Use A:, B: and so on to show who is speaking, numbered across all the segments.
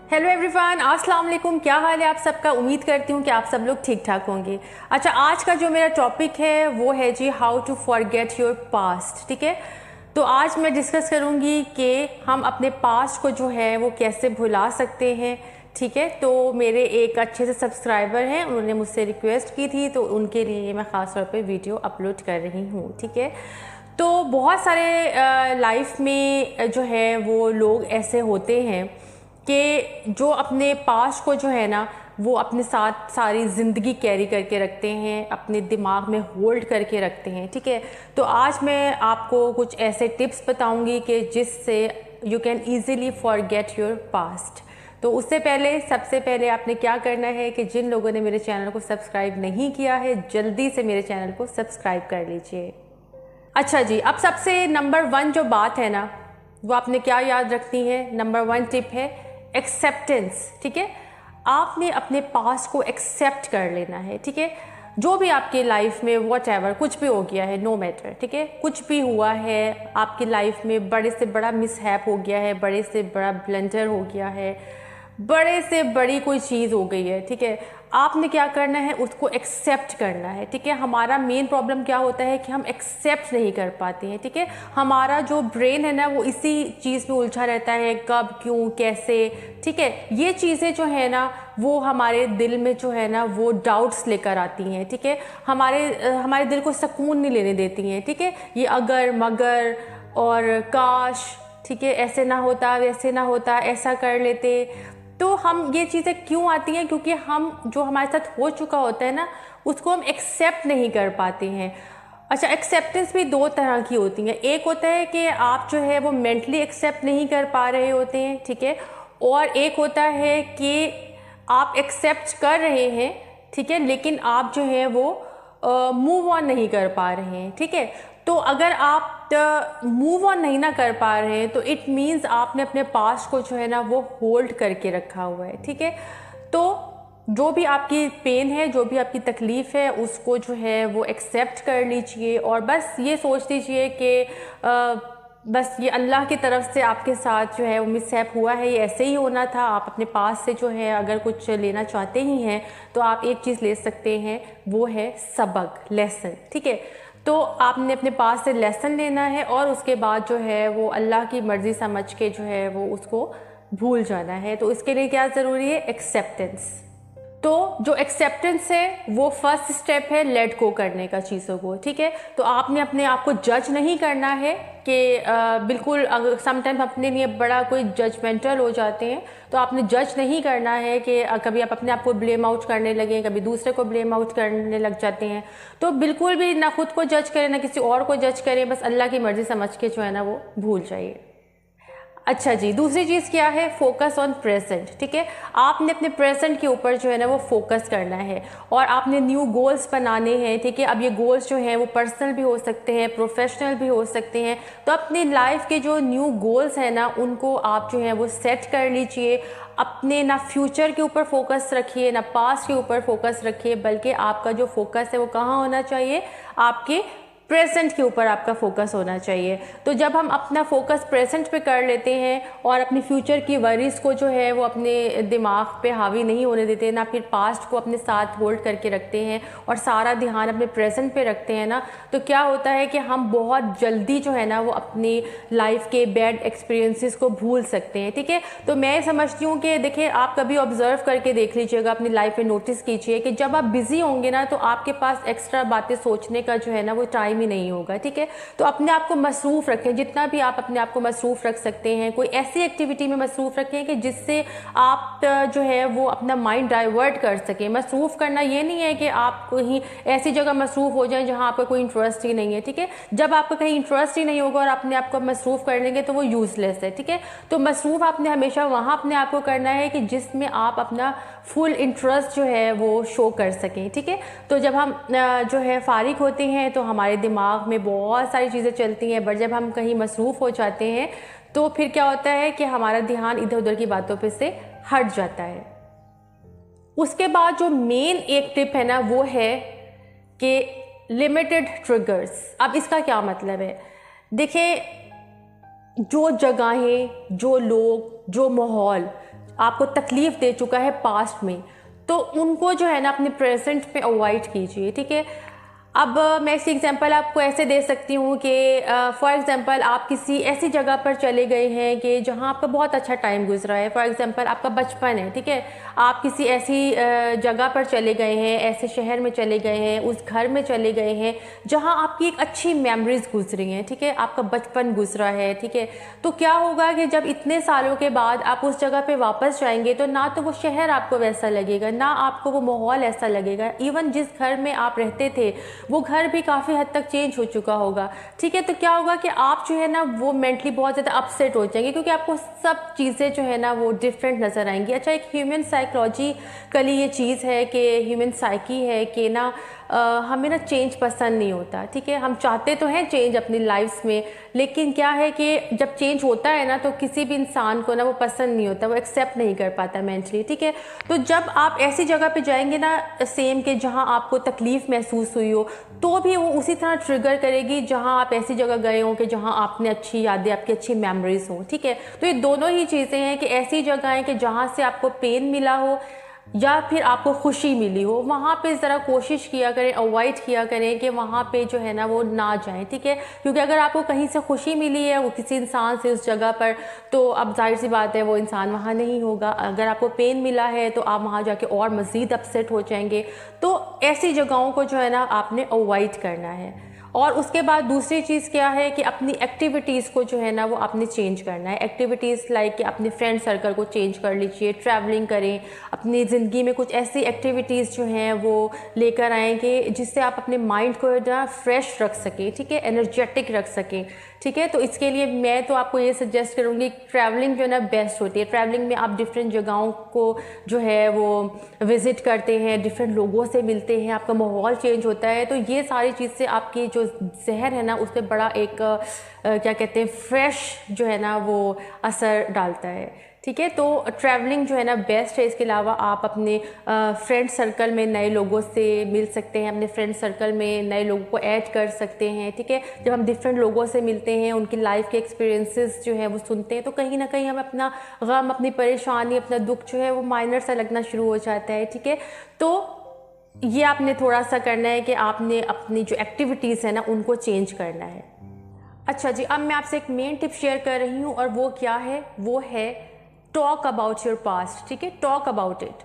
A: Hello everyone, अस्सलाम वालेकुम। क्या हाल है आप सबका? उम्मीद करती हूँ कि आप सब लोग ठीक ठाक होंगे। अच्छा, आज का जो मेरा टॉपिक है वो है जी how to forget your past. ठीक है, तो आज मैं डिस्कस करूँगी कि हम अपने पास्ट को जो है वो कैसे भुला सकते हैं। ठीक है, तो मेरे एक अच्छे से सब्सक्राइबर हैं, उन्होंने मुझसे रिक्वेस्ट की थी, तो उनके लिए मैं ख़ास तौर पे वीडियो अपलोड कर रही हूँ। ठीक है, तो बहुत सारे लाइफ में जो है वो लोग ऐसे होते हैं कि जो अपने पास्ट को जो है ना वो अपने साथ सारी ज़िंदगी कैरी करके रखते हैं, अपने दिमाग में होल्ड करके रखते हैं। ठीक है, तो आज मैं आपको कुछ ऐसे टिप्स बताऊंगी कि जिससे you can easily forget your past. तो उससे पहले सबसे पहले आपने क्या करना है कि जिन लोगों ने मेरे चैनल को सब्सक्राइब नहीं किया है, जल्दी से मेरे चैनल को सब्सक्राइब कर लीजिए। अच्छा जी, अब सबसे नंबर 1 जो बात है ना वो आपने क्या याद रखनी है। नंबर 1 टिप है एक्सेप्टेंस। ठीक है, आपने अपने पास्ट को एक्सेप्ट कर लेना है। ठीक है, जो भी आपकी लाइफ में व्हाटएवर कुछ भी हो गया है, नो मैटर। ठीक है, कुछ भी हुआ है आपकी लाइफ में, बड़े से बड़ा मिसहैप हो गया है, बड़े से बड़ा ब्लंडर हो गया है, बड़े से बड़ी कोई चीज़ हो गई है। ठीक है, आपने क्या करना है, उसको एक्सेप्ट करना है। ठीक है, हमारा मेन प्रॉब्लम क्या होता है कि हम एक्सेप्ट नहीं कर पाते हैं। ठीक है, हमारा जो ब्रेन है ना वो इसी चीज़ में उलझा रहता है, कब, क्यों, कैसे। ठीक है, ये चीज़ें जो है ना वो हमारे दिल में जो है ना वो डाउट्स लेकर आती हैं। ठीक है, हमारे दिल को सुकून नहीं लेने देती हैं। ठीक है, ये अगर मगर और काश, ठीक है, ऐसे ना होता, वैसे ना होता, ऐसा कर लेते। तो हम ये चीज़ें क्यों आती हैं? क्योंकि हम जो हमारे साथ हो चुका होता है ना उसको हम एक्सेप्ट नहीं कर पाते हैं। अच्छा, एक्सेप्टेंस भी 2 तरह की होती हैं। एक होता है कि आप जो है वो मेंटली एक्सेप्ट नहीं कर पा रहे होते हैं। ठीक है, और एक होता है कि आप एक्सेप्ट कर रहे हैं, ठीक है, लेकिन आप जो है वो मूव ऑन नहीं कर पा रहे हैं। ठीक है, तो अगर आप मूव ऑन नहीं ना कर पा रहे हैं तो इट मीन्स आपने अपने पास्ट को जो है ना वो होल्ड करके रखा हुआ है। ठीक है, तो जो भी आपकी पेन है, जो भी आपकी तकलीफ़ है, उसको जो है वो एक्सेप्ट कर लीजिए और बस ये सोच लीजिए कि बस ये अल्लाह की तरफ से आपके साथ जो है वो मिसहैप हुआ है, ये ऐसे ही होना था। आप अपने पास से जो है अगर कुछ लेना चाहते ही हैं तो आप एक चीज़ ले सकते हैं, वो है सबक, लेसन। ठीक है, तो आपने अपने पास से लेसन लेना है और उसके बाद जो है वो अल्लाह की मर्ज़ी समझ के जो है वो उसको भूल जाना है। तो इसके लिए क्या ज़रूरी है? एक्सेप्टेंस। तो जो एक्सेप्टेंस है वो फर्स्ट स्टेप है लेट गो करने का चीज़ों को। ठीक है, तो आपने अपने आप को जज नहीं करना है कि बिल्कुल, अगर समटाइम अपने लिए बड़ा कोई जजमेंटल हो जाते हैं तो आपने जज नहीं करना है कि कभी आप अपने आप को ब्लेम आउट करने लगें, कभी दूसरे को ब्लेम आउट करने लग जाते हैं। तो बिल्कुल भी ना खुद को जज करें ना किसी और को जज करें, बस अल्लाह की मर्ज़ी समझ के जो है ना वो भूल जाइए। अच्छा जी, दूसरी चीज़ क्या है? Focus on present. ठीक है, आपने अपने प्रेजेंट के ऊपर जो है ना वो फोकस करना है और आपने न्यू गोल्स बनाने हैं। ठीक है, अब ये गोल्स जो हैं वो पर्सनल भी हो सकते हैं, प्रोफेशनल भी हो सकते हैं। तो अपनी लाइफ के जो न्यू गोल्स हैं ना उनको आप जो है वो सेट कर लीजिए। अपने ना फ्यूचर के ऊपर फोकस रखिए ना पास्ट के ऊपर फोकस रखिए, बल्कि आपका जो फोकस है वो कहाँ होना चाहिए? आपके प्रेजेंट के ऊपर आपका फोकस होना चाहिए। तो जब हम अपना फोकस प्रेजेंट पे कर लेते हैं और अपनी फ्यूचर की वरीज को जो है वो अपने दिमाग पे हावी नहीं होने देते, ना फिर पास्ट को अपने साथ होल्ड करके रखते हैं और सारा ध्यान अपने प्रेजेंट पे रखते हैं ना, तो क्या होता है कि हम बहुत जल्दी जो है ना वो अपनी लाइफ के बैड एक्सपीरियंसेस को भूल सकते हैं। ठीक है, तो मैं समझती हूँ कि देखिए, आप कभी ऑब्जर्व करके देख लीजिएगा, अपनी लाइफ में नोटिस कीजिए कि जब आप बिजी होंगे ना तो आपके पास एक्स्ट्रा बातें सोचने का जो है ना वो टाइम ही नहीं होगा। ठीक है, तो अपने आप को मसरूफ रखें, जितना भी आप अपने आप को मसरूफ रख सकते हैं। कोई ऐसी एक्टिविटी में मसरूफ रखें कि जिससे आप जो है वो अपना माइंड डाइवर्ट कर सकें। मसरूफ करना ये नहीं है कि आप कहीं ऐसी जगह मसरूफ हो जाएं जहां आपका कोई इंटरेस्ट ही नहीं है। ठीक है, जब आपका कहीं इंटरेस्ट ही नहीं होगा और अपने आप को मसरूफ कर लेंगे तो वो यूजलेस है। ठीक है, तो मसरूफ आपने हमेशा वहां अपने आप को करना है कि जिसमें आप अपना फुल इंटरेस्ट जो है वो शो कर सकें। ठीक है, तो जब हम जो है फारिग होते हैं तो हमारे दिमाग में बहुत सारी चीज़ें चलती हैं, बट जब हम कहीं मसरूफ़ हो जाते हैं तो फिर क्या होता है कि हमारा ध्यान इधर उधर की बातों पे से हट जाता है। उसके बाद जो मेन एक टिप है ना वो है कि लिमिटेड ट्रिगर्स। अब इसका क्या मतलब है? देखिए, जो जगहें, जो लोग, जो माहौल आपको तकलीफ़ दे चुका है पास्ट में, तो उनको जो है ना अपने प्रेजेंट में अवॉइड कीजिए, ठीक है। अब मैं इसकी एग्जांपल आपको ऐसे दे सकती हूँ कि फॉर एग्जांपल आप किसी ऐसी जगह पर चले गए हैं कि जहाँ आपका बहुत अच्छा टाइम गुजरा है, फॉर एग्जांपल आपका बचपन है, ठीक है। आप किसी ऐसी जगह पर चले गए हैं, ऐसे शहर में चले गए हैं, उस घर में चले गए हैं जहाँ आपकी एक अच्छी मेमोरीज गुजरी हैं, ठीक है, आपका बचपन गुजरा है, ठीक है। तो क्या होगा कि जब इतने सालों के बाद आप उस जगह पे वापस जाएंगे तो ना तो वो शहर आपको वैसा लगेगा, ना आपको वो माहौल ऐसा लगेगा, इवन जिस घर में आप रहते थे वो घर भी काफ़ी हद तक चेंज हो चुका होगा, ठीक है। तो क्या होगा कि आप जो है ना वो मेंटली बहुत ज़्यादा अपसेट हो जाएंगे, क्योंकि आपको सब चीज़ें जो है ना वो डिफरेंट नज़र आएंगी। अच्छा, एक ह्यूमन साइकोलॉजिकली ये चीज़ है कि ह्यूमन साइकी है कि ना हमें ना चेंज पसंद नहीं होता, ठीक है। हम चाहते तो हैं चेंज अपनी लाइफ्स में, लेकिन क्या है कि जब चेंज होता है ना तो किसी भी इंसान को ना वो पसंद नहीं होता, वो एक्सेप्ट नहीं कर पाता मेंटली, ठीक है। तो जब आप ऐसी जगह पे जाएंगे ना सेम के जहाँ आपको तकलीफ़ महसूस हुई हो, तो भी वो उसी तरह ट्रिगर करेगी जहाँ आप ऐसी जगह गए हो कि जहाँ आपने अच्छी यादें, आपकी अच्छी मेमोरीज हो, ठीक है। तो ये दोनों ही चीज़ें हैं कि ऐसी जगह है कि जहाँ से आपको पेन मिला हो या फिर आपको खुशी मिली हो, वहाँ पे ज़रा कोशिश किया करें, अवॉइड किया करें कि वहाँ पे जो है ना वो ना जाएं, ठीक है। क्योंकि अगर आपको कहीं से खुशी मिली है वो किसी इंसान से उस जगह पर, तो अब जाहिर सी बात है वो इंसान वहाँ नहीं होगा। अगर आपको पेन मिला है तो आप वहाँ जाके और मज़ीद अपसेट हो जाएंगे। तो ऐसी जगहों को जो है ना आपने अवॉइड करना है। और उसके बाद दूसरी चीज़ क्या है कि अपनी एक्टिविटीज़ को जो है ना वो आपने चेंज करना है। एक्टिविटीज़ लाइक कि अपने फ्रेंड सर्कल को चेंज कर लीजिए, ट्रैवलिंग करें, अपनी ज़िंदगी में कुछ ऐसी एक्टिविटीज़ जो हैं वो लेकर आएँ कि जिससे आप अपने माइंड को ना फ्रेश रख सकें, ठीक है, एनर्जेटिक रख सकें, ठीक है। तो इसके लिए मैं तो आपको ये सजेस्ट करूँगी, ट्रैवलिंग जो है ना बेस्ट होती है। ट्रैवलिंग में आप डिफरेंट जगहों को जो है वो विज़िट करते हैं, डिफरेंट लोगों से मिलते हैं, आपका माहौल चेंज होता है। तो ये सारी चीज़ से आपकी जो जहर है ना उस पर बड़ा एक क्या कहते हैं फ्रेश जो है ना वो असर डालता है, ठीक है। तो ट्रैवलिंग जो है ना बेस्ट है। इसके अलावा आप अपने फ्रेंड सर्कल में नए लोगों से मिल सकते हैं, अपने फ्रेंड सर्कल में नए लोगों को ऐड कर सकते हैं, ठीक है। जब हम डिफरेंट लोगों से मिलते हैं, उनकी लाइफ के एक्सपीरियंसेस जो है वो सुनते हैं, तो कहीं ना कहीं हम अपना गम, अपनी परेशानी, अपना दुख जो है वो माइनर सा लगना शुरू हो जाता है, ठीक है। तो ये आपने थोड़ा सा करना है कि आपने अपनी जो एक्टिविटीज़ है ना उनको चेंज करना है। अच्छा जी, अब मैं आपसे एक मेन टिप शेयर कर रही हूँ, और वो क्या है, वो है टॉक अबाउट योर पास्ट, ठीक है, टॉक अबाउट इट।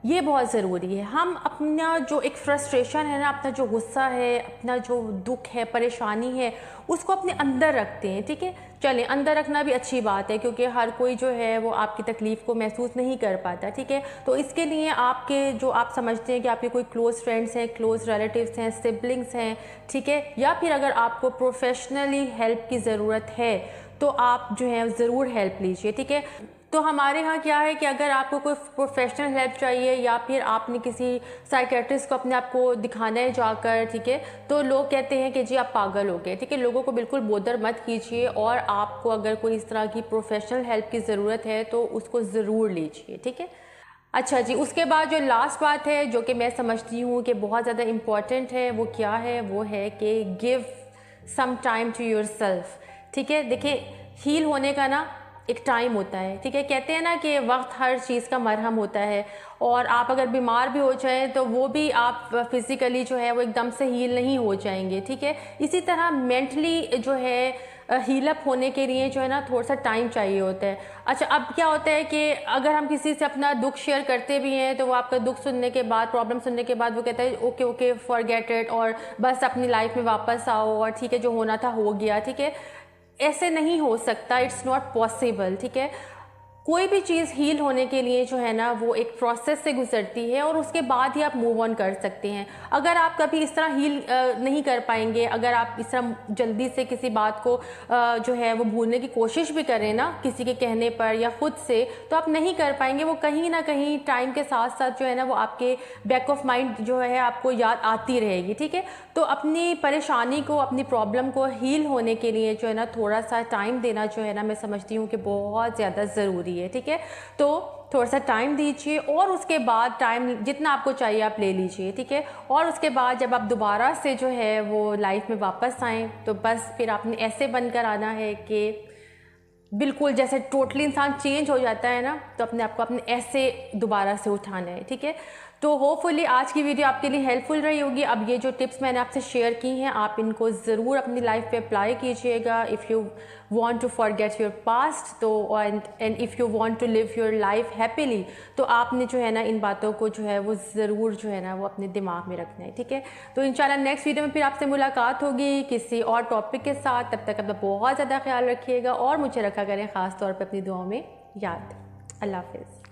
A: ये बहुत ज़रूरी है। हम अपना जो एक फ्रस्ट्रेशन है ना, अपना जो गुस्सा है, अपना जो दुख है, परेशानी है, उसको अपने अंदर रखते हैं, ठीक है। चलें, अंदर रखना भी अच्छी बात है, क्योंकि हर कोई जो है वो आपकी तकलीफ़ को महसूस नहीं कर पाता, ठीक है। तो इसके लिए आपके जो आप समझते हैं कि आपके कोई क्लोज़ फ्रेंड्स हैं, क्लोज़ रिलेटिव्स हैं, सिबलिंग्स हैं, ठीक है, या फिर अगर आपको प्रोफेशनली हेल्प की ज़रूरत है तो आप जो है ज़रूर हेल्प लीजिए, ठीक है। तो हमारे यहाँ क्या है कि अगर आपको कोई प्रोफेशनल हेल्प चाहिए या फिर आपने किसी साइकेट्रिस्ट को अपने आप को दिखाना है जाकर, ठीक है, तो लोग कहते हैं कि जी आप पागल हो गए, ठीक है। लोगों को बिल्कुल बोदर मत कीजिए, और आपको अगर कोई इस तरह की प्रोफेशनल हेल्प की ज़रूरत है तो उसको ज़रूर लीजिए, ठीक है। अच्छा जी, उसके बाद जो लास्ट बात है जो कि मैं समझती हूँ कि बहुत ज़्यादा इम्पॉर्टेंट है, वो क्या है, वो है कि give some time to yourself, ठीक है। देखिए, हील होने का ना एक टाइम होता है, ठीक है। कहते हैं ना कि वक्त हर चीज़ का मरहम होता है, और आप अगर बीमार भी हो जाएं तो वो भी आप फिज़िकली जो है वो एकदम से हील नहीं हो जाएंगे, ठीक है। इसी तरह मेंटली जो है हील अप होने के लिए जो है ना थोड़ा सा टाइम चाहिए होता है। अच्छा, अब क्या होता है कि अगर हम किसी से अपना दुख शेयर करते भी हैं तो वो आपका दुख सुनने के बाद, प्रॉब्लम सुनने के बाद वो कहता है ओके ओके फॉरगेट इट, और बस अपनी लाइफ में वापस आओ, और ठीक है जो होना था हो गया, ठीक है। ऐसे नहीं हो सकता, इट्स नॉट पॉसिबल, ठीक है। कोई भी चीज़ हील होने के लिए जो है ना वो एक प्रोसेस से गुजरती है, और उसके बाद ही आप मूव ऑन कर सकते हैं। अगर आप कभी इस तरह हील नहीं कर पाएंगे, अगर आप इस तरह जल्दी से किसी बात को जो है वो भूलने की कोशिश भी करें ना किसी के कहने पर या खुद से, तो आप नहीं कर पाएंगे। वो कहीं ना कहीं टाइम के साथ साथ जो है ना वो आपके बैक ऑफ माइंड जो है आपको याद आती रहेगी, ठीक है। तो अपनी परेशानी को, अपनी प्रॉब्लम को हील होने के लिए जो है ना थोड़ा सा टाइम देना जो है ना मैं समझती हूँ कि बहुत ज़्यादा ज़रूरी है, ठीक है। तो थोड़ा सा टाइम दीजिए, और उसके बाद टाइम जितना आपको चाहिए आप ले लीजिए, ठीक है। और उसके बाद जब आप दोबारा से जो है वो लाइफ में वापस आएँ तो बस फिर आपने ऐसे बनकर आना है कि बिल्कुल जैसे टोटली इंसान चेंज हो जाता है ना, तो अपने आप को अपने ऐसे दोबारा से उठाना है, ठीक है। तो होपफुली आज की वीडियो आपके लिए हेल्पफुल रही होगी। अब ये जो टिप्स मैंने आपसे शेयर की हैं, आप इनको ज़रूर अपनी लाइफ पे अप्लाई कीजिएगा if you want to forget your past, तो and if you want to live your life happily, तो आपने जो है ना इन बातों को जो है वो ज़रूर जो है ना वो अपने दिमाग में रखना है, ठीक है। तो इंशाल्लाह नेक्स्ट वीडियो में फिर आपसे मुलाकात होगी किसी और टॉपिक के साथ। तब तक अपना बहुत ज़्यादा ख्याल रखिएगा और मुझे रखा करें ख़ास तौर पर अपनी दुआओं में याद। अल्लाह हाफ़िज़।